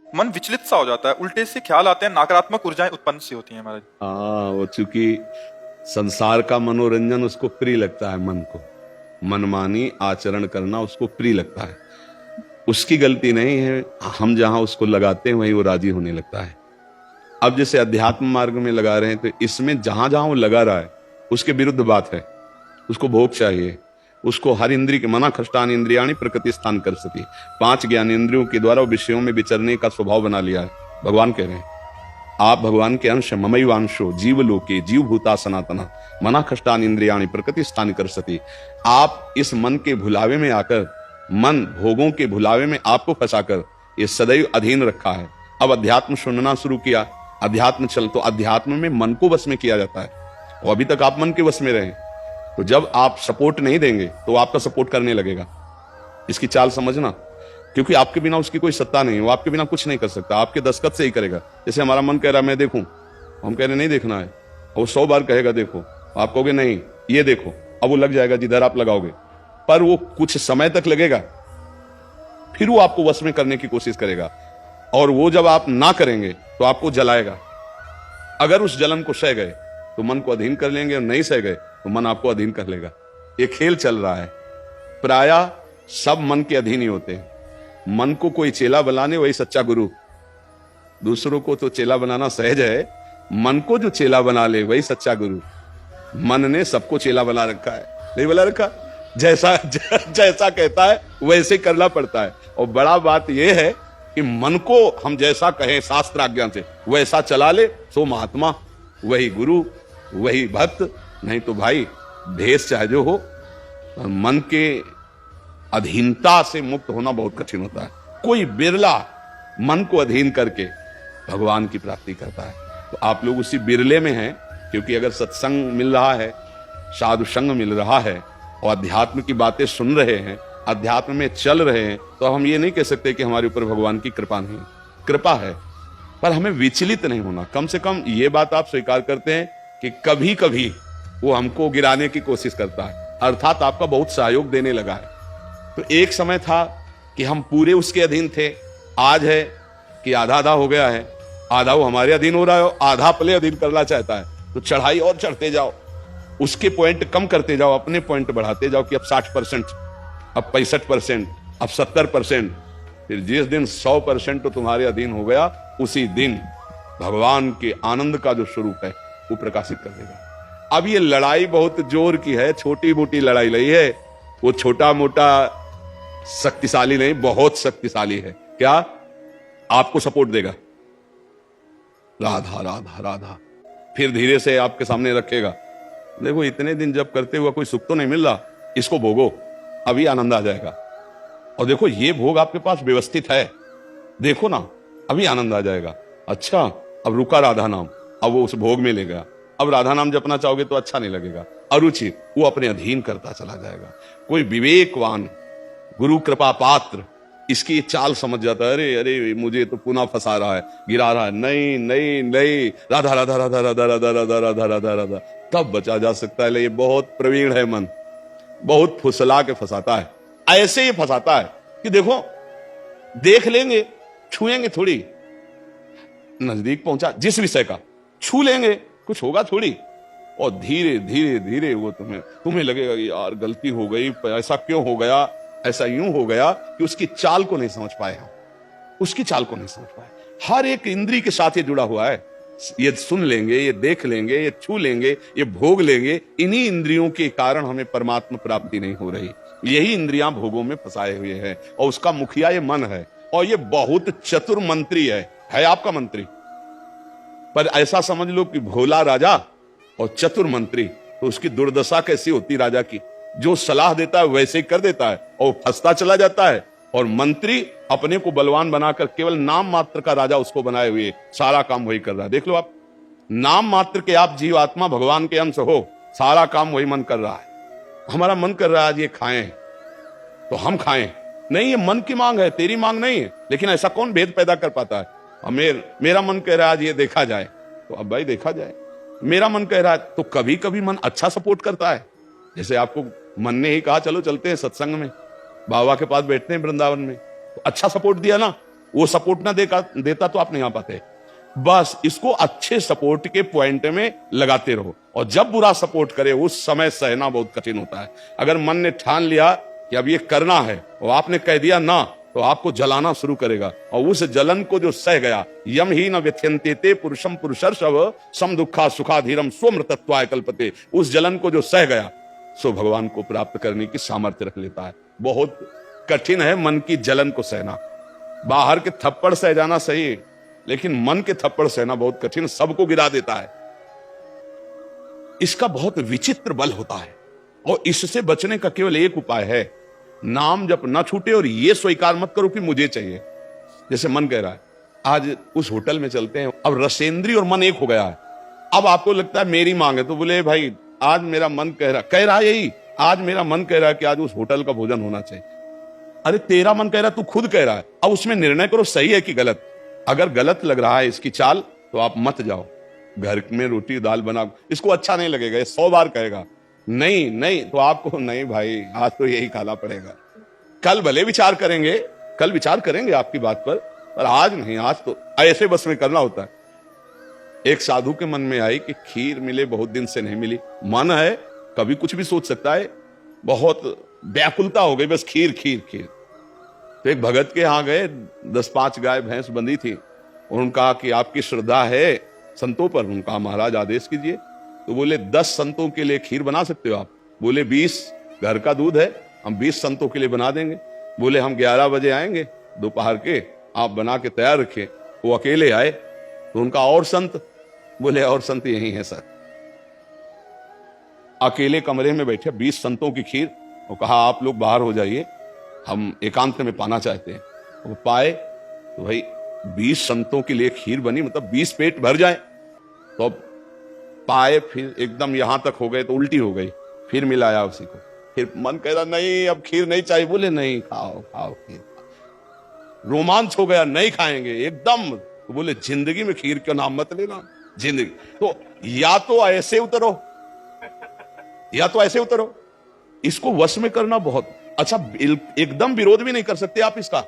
मन विचलित सा हो जाता है, उल्टे से ख्याल आते हैं, नकारात्मक ऊर्जाएं उत्पन्न सी होती हैं महाराज। हाँ, वो चूंकि संसार का मनोरंजन उसको प्रिय लगता है, मन को मनमानी आचरण करना उसको प्रिय लगता है। उसकी गलती नहीं है, हम जहां उसको लगाते हैं वहीं वो राजी होने लगता है। अब जैसे अध्यात्म मार्ग में लगा रहे हैं तो इसमें जहां जहां वो लगा रहा है उसके विरुद्ध बात है। उसको भोग चाहिए, उसको हर इंद्रिय के मना खष्टान इंद्रियाणी प्रकृति स्थान कर सके। 5 ज्ञान इंद्रियों के द्वारा वो विषयों में विचरने का स्वभाव बना लिया है। भगवान कह रहे हैं आप भगवान के अंश ममैवांशो जीव लोके जीव भूता सनातना मना खष्टान इंद्रियाणी प्रकृति स्थान कर सके। आप इस मन के भुलावे में आकर, मन भोगों के भुलावे में आपको फंसाकर ये सदैव अधीन रखा है। अब अध्यात्म सुनना शुरू किया, अध्यात्म चल तो अध्यात्म में मन को वश में किया जाता है और अभी तक आप मन के वश में रहे। तो जब आप सपोर्ट नहीं देंगे तो आपका सपोर्ट करने लगेगा। इसकी चाल समझना, क्योंकि आपके बिना उसकी कोई सत्ता नहीं है, वो आपके बिना कुछ नहीं कर सकता, आपके दस्तखत से ही करेगा। जैसे हमारा मन कह रहा है मैं देखूं, हम कह रहे नहीं देखना है, वो 100 बार कहेगा देखो, आप कहोगे नहीं ये देखो, अब वो लग जाएगा जिधर आप लगाओगे, पर वो कुछ समय तक लगेगा, फिर वो आपको वश में करने की कोशिश करेगा। और वो जब आप ना करेंगे तो आपको जलाएगा। अगर उस जलन को सह गए तो मन को अधीन कर लेंगे, और नहीं सह गए तो मन आपको अधीन कर लेगा। ये खेल चल रहा है। प्रायः सब मन के अधीन ही होते हैं। मन को कोई चेला बनाने वही सच्चा गुरु। दूसरों को तो चेला बनाना सहज है, मन को जो चेला बना ले वही सच्चा गुरु। मन ने सबको चेला बना रखा है, नहीं बना रखा? जैसा जैसा कहता है वैसे करना पड़ता है। और बड़ा बात यह है कि मन को हम जैसा कहें शास्त्र आज्ञा से वैसा चला ले, सो महात्मा, वही गुरु, वही भक्त। नहीं तो भाई भेष चाहे जो हो, मन के अधीनता से मुक्त होना बहुत कठिन होता है। कोई बिरला मन को अधीन करके भगवान की प्राप्ति करता है। तो आप लोग उसी बिरले में हैं, क्योंकि अगर सत्संग मिल रहा है, साधु संग मिल रहा है और अध्यात्म की बातें सुन रहे हैं, अध्यात्म में चल रहे हैं, तो हम ये नहीं कह सकते कि हमारे ऊपर भगवान की कृपा नहीं। कृपा है, पर हमें विचलित नहीं होना। कम से कम ये बात आप स्वीकार करते हैं कि कभी कभी वो हमको गिराने की कोशिश करता है, अर्थात आपका बहुत सहयोग देने लगा है। तो एक समय था कि हम पूरे उसके अधीन थे, आज है कि आधा आधा हो गया है। आधा वो हमारे अधीन हो रहा है और आधा अपने अधीन करना चाहता है। तो चढ़ाई और चढ़ते जाओ, उसके पॉइंट कम करते जाओ, अपने पॉइंट बढ़ाते जाओ कि अब 60%, अब 65%, अब 70%। फिर जिस दिन 100% तो तुम्हारे अधीन हो गया, उसी दिन भगवान के आनंद का जो स्वरूप है वो प्रकाशित कर देगा। अब ये लड़ाई बहुत जोर की है, छोटी मोटी लड़ाई नहीं है। वो छोटा मोटा शक्तिशाली नहीं, बहुत शक्तिशाली है। क्या? आपको सपोर्ट देगा, राधा राधा राधा, फिर धीरे से आपके सामने रखेगा। देखो इतने दिन जब करते हुआ कोई सुख तो नहीं मिल रहा, इसको भोगो, अभी आनंद आ जाएगा। और देखो ये भोग आपके पास व्यवस्थित है, देखो ना अभी आनंद आ जाएगा। अच्छा, अब रुका राधा नाम, अब वो उस भोग में ले गया। अब राधा नाम जपना चाहोगे तो अच्छा नहीं लगेगा, अरुचि, वो अपने अधीन करता चला जाएगा। कोई विवेकवान गुरु कृपा पात्र इसकी चाल समझ जाता है, अरे अरे मुझे तो पुनः फंसा रहा है, गिरा रहा है, नहीं नहीं नहीं, राधा राधा राधा राधा राधा राधा राधा राधा राधा, तब बचा जा सकता है। ये बहुत प्रवीण है मन, बहुत फुसला के फंसाता है। ऐसे ही फंसाता है कि देखो देख लेंगे, छुएंगे थोड़ी, नजदीक पहुंचा जिस विषय का, छू लेंगे, कुछ होगा थोड़ी, और धीरे धीरे धीरे वो तुम्हें लगेगा कि यार गलती हो गई, ऐसा क्यों हो गया, ऐसा यूं हो गया कि उसकी चाल को नहीं समझ पाए हम, उसकी चाल को नहीं समझ पाए। हर एक इंद्रिय के साथ ये जुड़ा हुआ है। ये सुन लेंगे, ये देख लेंगे, ये छू लेंगे, ये भोग लेंगे। इन्हीं इंद्रियों के कारण हमें परमात्मा प्राप्ति नहीं हो रही। यही इंद्रियां भोगों में फंसाए हुए हैं, और उसका मुखिया ये मन है। और ये बहुत चतुर मंत्री है आपका मंत्री। पर ऐसा समझ लो कि भोला राजा और चतुर मंत्री, तो उसकी दुर्दशा कैसी होती राजा की। जो सलाह देता है वैसे ही कर देता है और फंसता चला जाता है। और मंत्री अपने को बलवान बनाकर केवल नाम मात्र का राजा उसको बनाए हुए सारा काम वही कर रहा है। देख लो आप, नाम मात्र के आप जीवात्मा भगवान के अंश हो, सारा काम वही मन कर रहा है। हमारा मन कर रहा है आज ये खाएं तो हम खाएं, नहीं, ये मन की मांग है, तेरी मांग नहीं है। लेकिन ऐसा कौन भेद पैदा कर पाता है? मेरा मन कह रहा है आज ये देखा जाए, तो अब भाई देखा जाए। मेरा मन कह रहा है, तो कभी कभी मन अच्छा सपोर्ट करता है। जैसे आपको मन ने ही कहा चलो चलते हैं सत्संग में, बाबा के पास बैठते हैं वृंदावन में, तो अच्छा सपोर्ट दिया ना, वो सपोर्ट ना देता तो आप नहीं आ पाते। बस इसको अच्छे सपोर्ट के पॉइंट में लगाते रहो, और जब बुरा सपोर्ट करे उस समय सहना बहुत कठिन होता है। अगर मन ने ठान लिया कि अब ये करना है और आपने कह दिया ना, तो आपको जलाना शुरू करेगा, और उस जलन को जो सह गया, यम ही न व्यथ्यन्ते ते पुरुषम पुरुषर्षव सम दुखा सुखाधीरम स्वमृतत्वाय कल्पते, उस जलन को जो सह गया सो भगवान को प्राप्त करने की सामर्थ्य रख लेता है। बहुत कठिन है मन की जलन को सहना। बाहर के थप्पड़ सह जाना सही है, लेकिन मन के थप्पड़ सहना बहुत कठिन, सबको गिरा देता है। इसका बहुत विचित्र बल होता है, और इससे बचने का केवल एक उपाय है, नाम जब ना छूटे और ये स्वीकार मत करो कि मुझे चाहिए। जैसे मन कह रहा है आज उस होटल में चलते हैं, अब रसेंद्री और मन एक हो गया है। अब आपको लगता है मेरी मांग है, तो बोले भाई आज मेरा मन कह रहा यही, आज मेरा मन कह रहा है कि आज उस होटल का भोजन होना चाहिए। अरे तेरा मन कह रहा है, तू खुद कह रहा है, अब उसमें निर्णय करो सही है कि गलत। अगर गलत लग रहा है इसकी चाल, तो आप मत जाओ। घर में रोटी दाल बना, इसको अच्छा नहीं लगेगा, ये 100 बार कहेगा नहीं नहीं, तो आपको नहीं भाई आज तो यही खाना पड़ेगा। कल भले विचार करेंगे, कल विचार करेंगे आपकी बात पर आज नहीं, आज तो ऐसे बस में करना होता है। एक साधु के मन में आई कि खीर मिले, बहुत दिन से नहीं मिली, मन है कभी कुछ भी सोच सकता है, बहुत व्याकुलता हो गई, बस खीर खीर खीर। तो एक भगत के यहां गए, 10-5 गाय भैंस बंधी थी, और उनका कि आपकी श्रद्धा है संतों पर? उनका महाराज आदेश कीजिए। तो बोले 10 संतों के लिए खीर बना सकते हो आप? बोले 20, घर का दूध है, हम 20 संतों के लिए बना देंगे। बोले हम 11 बजे आएंगे दोपहर के, आप बना के तैयार रखे। वो अकेले आए, तो उनका और संत? बोले और संत यही है सर। अकेले कमरे में बैठे 20 संतों की खीर, वो कहा आप लोग बाहर हो जाइए, हम एकांत में पाना चाहते हैं। वो पाए तो भाई 20 संतों के लिए खीर बनी, मतलब 20 पेट भर जाए। तो अब पाए, फिर एकदम यहां तक हो गए तो उल्टी हो गई, फिर मिलाया उसी को, फिर मन कह रहा नहीं अब खीर नहीं चाहिए। बोले नहीं खाओ खाओ खीर। रोमांच हो गया, नहीं खाएंगे एकदम। तो बोले जिंदगी में खीर का नाम मत लेना, जिंदगी। तो या तो ऐसे उतरो, या तो ऐसे उतरो। इसको वश में करना बहुत अच्छा। एकदम विरोध भी नहीं कर सकते आप इसका,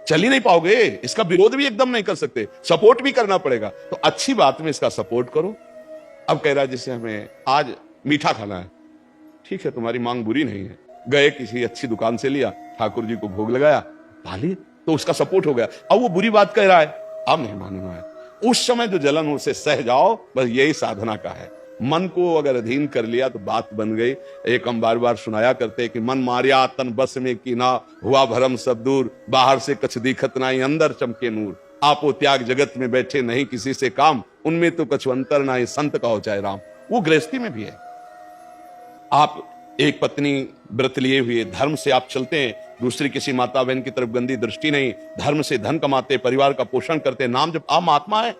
चल ही नहीं पाओगे, इसका विरोध भी एकदम नहीं कर सकते, सपोर्ट भी करना पड़ेगा। तो अच्छी बात में इसका सपोर्ट करो। अब कह रहा है जैसे हमें आज मीठा खाना है, ठीक है तुम्हारी मांग बुरी नहीं है, गए किसी अच्छी दुकान से लिया, ठाकुर जी को भोग लगाया, पा लिए, तो उसका सपोर्ट हो गया। अब वो बुरी बात कह रहा है, अब नहीं मानना है। उस समय जो जलन उसे सह जाओ, बस यही साधना का है। मन को अगर अधीन कर लिया तो बात बन गई। एक हम बार बार सुनाया करते कि मन मारिया तन बस में की ना, हुआ भरम सब दूर, बाहर से कछ दिखत नाई अंदर चमके नूर, आपो त्याग जगत में बैठे नहीं किसी से काम, उनमें तो कछु अंतर नाई संत कहो चाहे राम। वो गृहस्थी में भी है। आप एक पत्नी व्रत लिए हुए धर्म से आप चलते हैं, दूसरी किसी माता बहन की तरफ गंदी दृष्टि नहीं, धर्म से धन कमाते, परिवार का पोषण करते, नाम जब आप महात्मा है,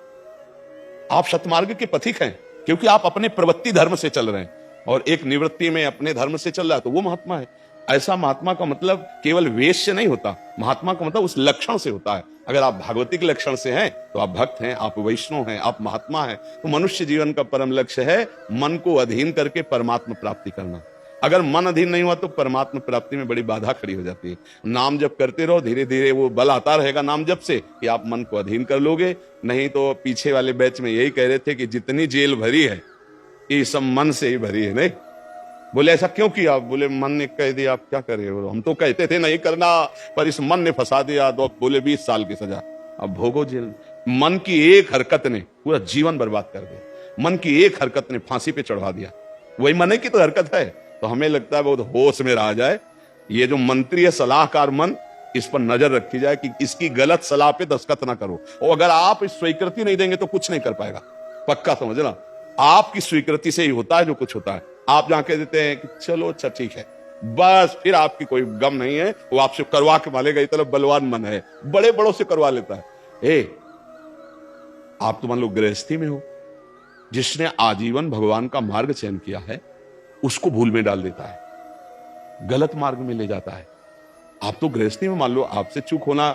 आप सतमार्ग के पथिक हैं, क्योंकि आप अपने प्रवृत्ति धर्म से चल रहे हैं, और एक निवृत्ति में अपने धर्म से चल रहा है, तो वो महात्मा है। ऐसा महात्मा का मतलब केवल वेश से नहीं होता, महात्मा का मतलब उस लक्षण से होता है। अगर आप भागवतिक लक्षण से हैं तो आप भक्त हैं, आप वैष्णव हैं, आप महात्मा हैं। तो मनुष्य जीवन का परम लक्ष्य है मन को अधीन करके परमात्मा प्राप्ति करना। अगर मन अधीन नहीं हुआ तो परमात्मा प्राप्ति में बड़ी बाधा खड़ी हो जाती है। नाम जप करते रहो, धीरे धीरे वो बल आता रहेगा नाम जप से कि आप मन को अधीन कर लोगे। नहीं तो पीछे वाले बैच में यही कह रहे थे कि जितनी जेल भरी है ये सब मन से ही भरी है। नहीं बोले ऐसा क्यों किया? बोले मन ने कह दिया, आप क्या करे, हम तो कहते थे नहीं करना, पर इस मन ने फंसा दिया। तो बोले 20 साल की सजा, अब भोगो जेल। मन की एक हरकत ने पूरा जीवन बर्बाद कर दिया, मन की एक हरकत ने फांसी पे चढ़वा दिया। वही मन की तो हरकत है। तो हमें लगता है बहुत होश में रहा जाए, ये जो मंत्री है सलाहकार मन, इस पर नजर रखी जाए कि इसकी गलत सलाह पे दस्तखत ना करो। और अगर आप इस स्वीकृति नहीं देंगे तो कुछ नहीं कर पाएगा, पक्का समझना। आपकी स्वीकृति से ही होता है जो कुछ होता है। आप जहां कह देते हैं कि चलो अच्छा ठीक है, बस फिर आपकी कोई गम नहीं है, वो आपसे करवा के मालेगा। इतना बलवान मन है, बड़े बड़ों से करवा लेता है। आप तो मान लो गृहस्थी में हो, जिसने आजीवन भगवान का मार्ग चयन किया है उसको भूल में डाल देता है, गलत मार्ग में ले जाता है। आप तो गृहस्थी में मान लो आपसे चूक होना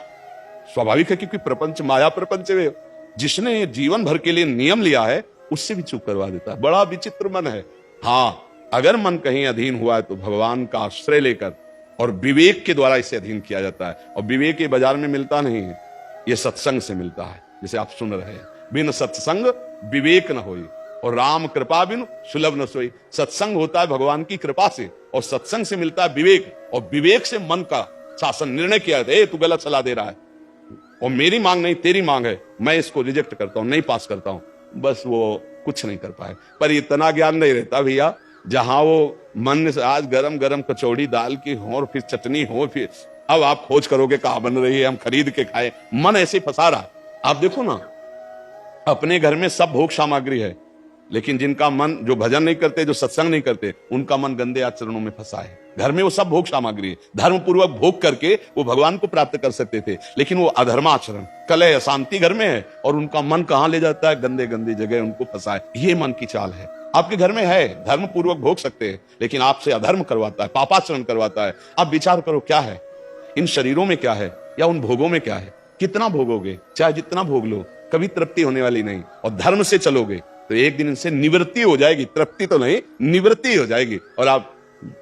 स्वाभाविक है, क्योंकि प्रपंच माया प्रपंच में जिसने जीवन भर के लिए नियम लिया है उससे भी चूक करवा देता है। बड़ा विचित्र मन है। हाँ, अगर मन कहीं अधीन हुआ है तो भगवान का आश्रय लेकर और विवेक के द्वारा इसे अधीन किया जाता है। और विवेक ये बाजार में मिलता नहीं है, ये सत्संग से मिलता है, जैसे आप सुन रहे हैं। बिन सत्संग विवेक न होई और राम कृपा बिन सुलभ न सोई। सत्संग होता है भगवान की कृपा से, और सत्संग से मिलता है विवेक, और विवेक से मन का शासन। निर्णय किया था, तू गलत सलाह दे रहा है और मेरी मांग नहीं तेरी मांग है, मैं इसको रिजेक्ट करता हूं, नहीं पास करता हूं। बस वो कुछ नहीं कर पाए। पर इतना ज्ञान नहीं रहता भैया, जहां वो मन से आज गरम गरम कचौड़ी दाल की हो और फिर चटनी हो, फिर अब आप खोज करोगे कहां बन रही है, हम खरीद के खाए। मन ऐसे फंसा रहा है। आप देखो ना, अपने घर में सब भोग सामग्री है, लेकिन जिनका मन, जो भजन नहीं करते, जो सत्संग नहीं करते, उनका मन गंदे आचरणों में फंसा है। घर में वो सब भोग सामग्री है, धर्म पूर्वक भोग करके वो भगवान को प्राप्त कर सकते थे, लेकिन वो अधर्माचरण, कलह, अशांति घर में है, और उनका मन कहां ले जाता है, गंदे गंदी जगह उनको फंसा है। ये मन की चाल है। आपके घर में है, धर्म पूर्वक भोग सकते हैं, लेकिन आपसे अधर्म करवाता है, पापाचरण करवाता है। आप विचार करो, क्या है इन शरीरों में, क्या है, या उन भोगों में क्या है? कितना भोगोगे? चाहे जितना भोग लो, कभी तृप्ति होने वाली नहीं। और धर्म से चलोगे तो एक दिन इनसे निवृत्ति हो जाएगी, तृप्ति तो नहीं, निवृत्ति हो जाएगी, और आप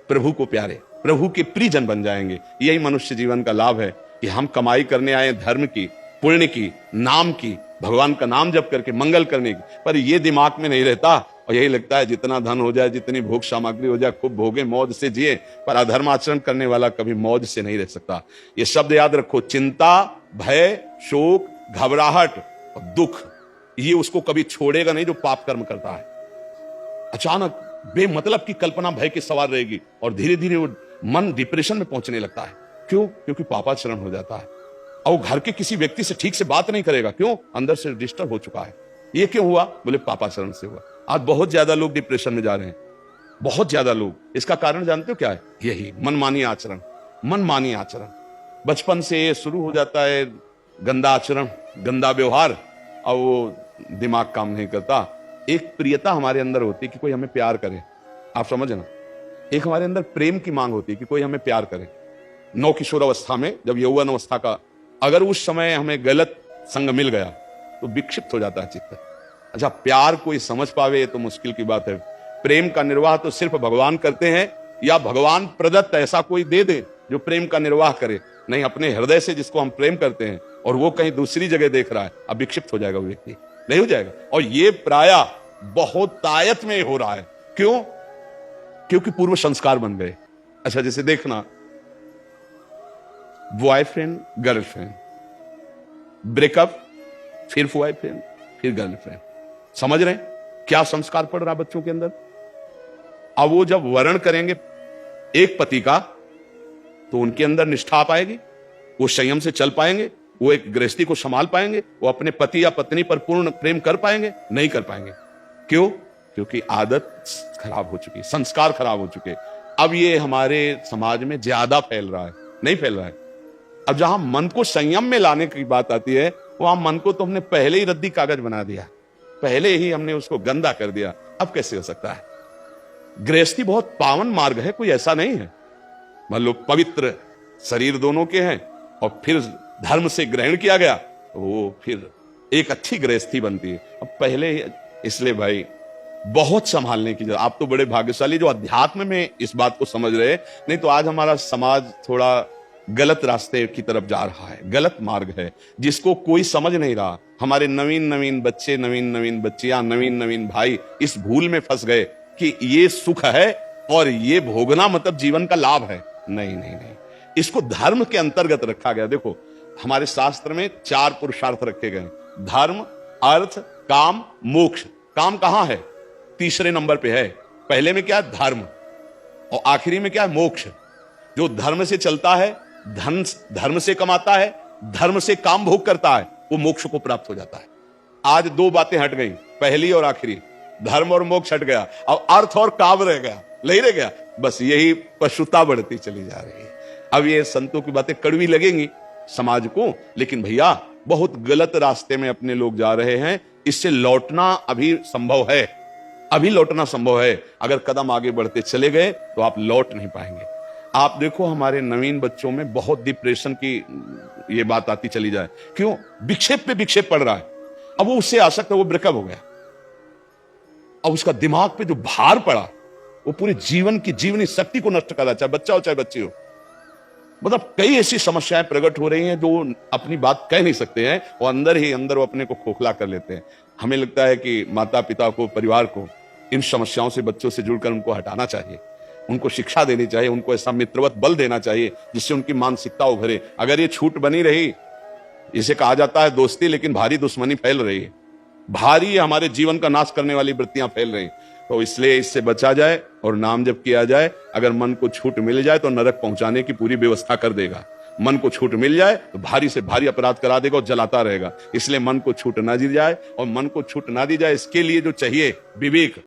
प्रभु को प्यारे, प्रभु के प्रियजन बन जाएंगे। यही मनुष्य जीवन का लाभ है कि हम कमाई करने आए धर्म की, पुण्य की, नाम की, भगवान का नाम जप करके मंगल करने की। पर ये दिमाग में नहीं रहता, और यही लगता है जितना धन हो जाए, जितनी भोग सामग्री हो जाए, खूब भोगे, मौज से जिए। पर अधर्माचरण करने वाला कभी मौज से नहीं रह सकता। ये शब्द याद रखो, चिंता, भय, शोक, घबराहट और दुख, ये उसको कभी छोड़ेगा नहीं जो पाप कर्म करता है। अचानक बेमतलब की कल्पना भय की सवार रहेगी, और धीरे धीरे वो मन डिप्रेशन में पहुंचने लगता है। क्यों? क्योंकि पापाचरण हो जाता है। और वो घर के किसी व्यक्ति से ठीक से बात नहीं करेगा। क्यों? अंदर से डिस्टर्ब हो चुका है। ये क्यों हुआ? बोले पापाचरण से हुआ। आज बहुत ज्यादा लोग डिप्रेशन में जा रहे हैं, बहुत ज्यादा लोग। इसका कारण जानते हो क्या है? यही मनमानी आचरण। मनमानी आचरण बचपन से शुरू हो जाता है, गंदा आचरण, गंदा व्यवहार, और वो दिमाग काम नहीं करता। एक प्रियता हमारे अंदर होती है कि कोई हमें प्यार करे, आप समझ ना। एक हमारे अंदर प्रेम की मांग होती है कि कोई हमें प्यार करे। नौ किशोर अवस्था में, जब यौवन अवस्था का, अगर उस समय हमें गलत संग मिल गया तो विक्षिप्त हो जाता है चित्त। अच्छा, प्यार कोई समझ पावे तो मुश्किल की बात है। प्रेम का निर्वाह तो सिर्फ भगवान करते हैं, या भगवान प्रदत्त ऐसा कोई दे दे जो प्रेम का निर्वाह करे। नहीं, अपने हृदय से जिसको हम प्रेम करते हैं और वो कहीं दूसरी जगह देख रहा है, अब विक्षिप्त हो जाएगा वो व्यक्ति, नहीं हो जाएगा। और ये प्रायः बहुत तायत में हो रहा है। क्यों? क्योंकि पूर्व संस्कार बन गए। अच्छा, जैसे देखना, बॉयफ्रेंड गर्लफ्रेंड, ब्रेकअप, फिर बॉयफ्रेंड, फिर गर्लफ्रेंड। समझ रहे हैं क्या संस्कार पड़ रहा है बच्चों के अंदर? अब वो जब वर्ण करेंगे एक पति का, तो उनके अंदर निष्ठा आ पाएगी, वो संयम से चल पाएंगे, वो एक गृहस्थी को संभाल पाएंगे, वो अपने पति या पत्नी पर पूर्ण प्रेम कर पाएंगे? नहीं कर पाएंगे। क्यों? क्योंकि आदत खराब हो चुकी, संस्कार खराब हो चुके। अब ये हमारे समाज में ज्यादा फैल रहा है, नहीं फैल रहा है। अब जहां मन को संयम में लाने की बात आती है, वहां मन को तो हमने पहले ही रद्दी कागज बना दिया, पहले ही हमने उसको गंदा कर दिया। अब कैसे हो सकता है? गृहस्थी बहुत पावन मार्ग है, कोई ऐसा नहीं है। मान लो पवित्र शरीर दोनों के हैं, और फिर धर्म से ग्रहण किया गया, वो फिर एक अच्छी गृहस्थी बनती है। अब पहले, इसलिए भाई बहुत संभालने की जरूरत। आप तो बड़े भाग्यशाली जो अध्यात्म में इस बात को समझ रहे, नहीं तो आज हमारा समाज थोड़ा गलत रास्ते की तरफ जा रहा है, गलत मार्ग है जिसको कोई समझ नहीं रहा। हमारे नवीन नवीन बच्चे, नवीन नवीन बच्चियां, नवीन नवीन भाई इस भूल में फंस गए कि ये सुख है और ये भोगना मतलब जीवन का लाभ है। नहीं नहीं नहीं, इसको धर्म के अंतर्गत रखा गया। देखो, हमारे शास्त्र में 4 पुरुषार्थ रखे गए, धर्म, अर्थ, काम, मोक्ष। काम कहां है? तीसरे नंबर पे है। पहले में क्या है? धर्म, और आखिरी में क्या है? मोक्ष। जो धर्म से चलता है, धन धर्म से कमाता है, धर्म से काम भोग करता है, वो मोक्ष को प्राप्त हो जाता है। आज 2 बातें हट गई, पहली और आखिरी, धर्म और मोक्ष हट गया, अब अर्थ और काम रह गया, नहीं रह गया। बस यही पशुता बढ़ती चली जा रही है। अब ये संतों की बातें कड़वी लगेंगी समाज को, लेकिन भैया बहुत गलत रास्ते में अपने लोग जा रहे हैं। इससे लौटना अभी संभव है, अभी लौटना संभव है। अगर कदम आगे बढ़ते चले गए तो आप लौट नहीं पाएंगे। आप देखो, हमारे नवीन बच्चों में बहुत डिप्रेशन की ये बात आती चली जाए। क्यों? विक्षेप पे विक्षेप पड़ रहा है। अब वो उससे आसक्त है, वो ब्रेकअप हो गया, अब उसका दिमाग पे जो भार पड़ा वो पूरे जीवन की जीवनी शक्ति को नष्ट कर रहा है, चाहे बच्चा हो चाहे बच्ची हो। मतलब कई ऐसी समस्याएं प्रकट हो रही हैं जो अपनी बात कह नहीं सकते हैं और अंदर ही अंदर वो अपने को खोखला कर लेते हैं। हमें लगता है कि माता पिता को, परिवार को इन समस्याओं से, बच्चों से जुड़कर उनको हटाना चाहिए, उनको शिक्षा देनी चाहिए, उनको ऐसा मित्रवत बल देना चाहिए जिससे उनकी मानसिकता उभरे। अगर ये छूट बनी रही, इसे कहा जाता है दोस्ती, लेकिन भारी दुश्मनी फैल रही है, भारी हमारे जीवन का नाश करने वाली वृत्तियां फैल रही। तो इसलिए इससे बचा जाए और नाम जप किया जाए। अगर मन को छूट मिल जाए तो नरक पहुंचाने की पूरी व्यवस्था कर देगा। मन को छूट मिल जाए तो भारी से भारी अपराध करा देगा और जलाता रहेगा। इसलिए मन को छूट ना दी जाए, और मन को छूट ना दी जाए इसके लिए जो चाहिए विवेक,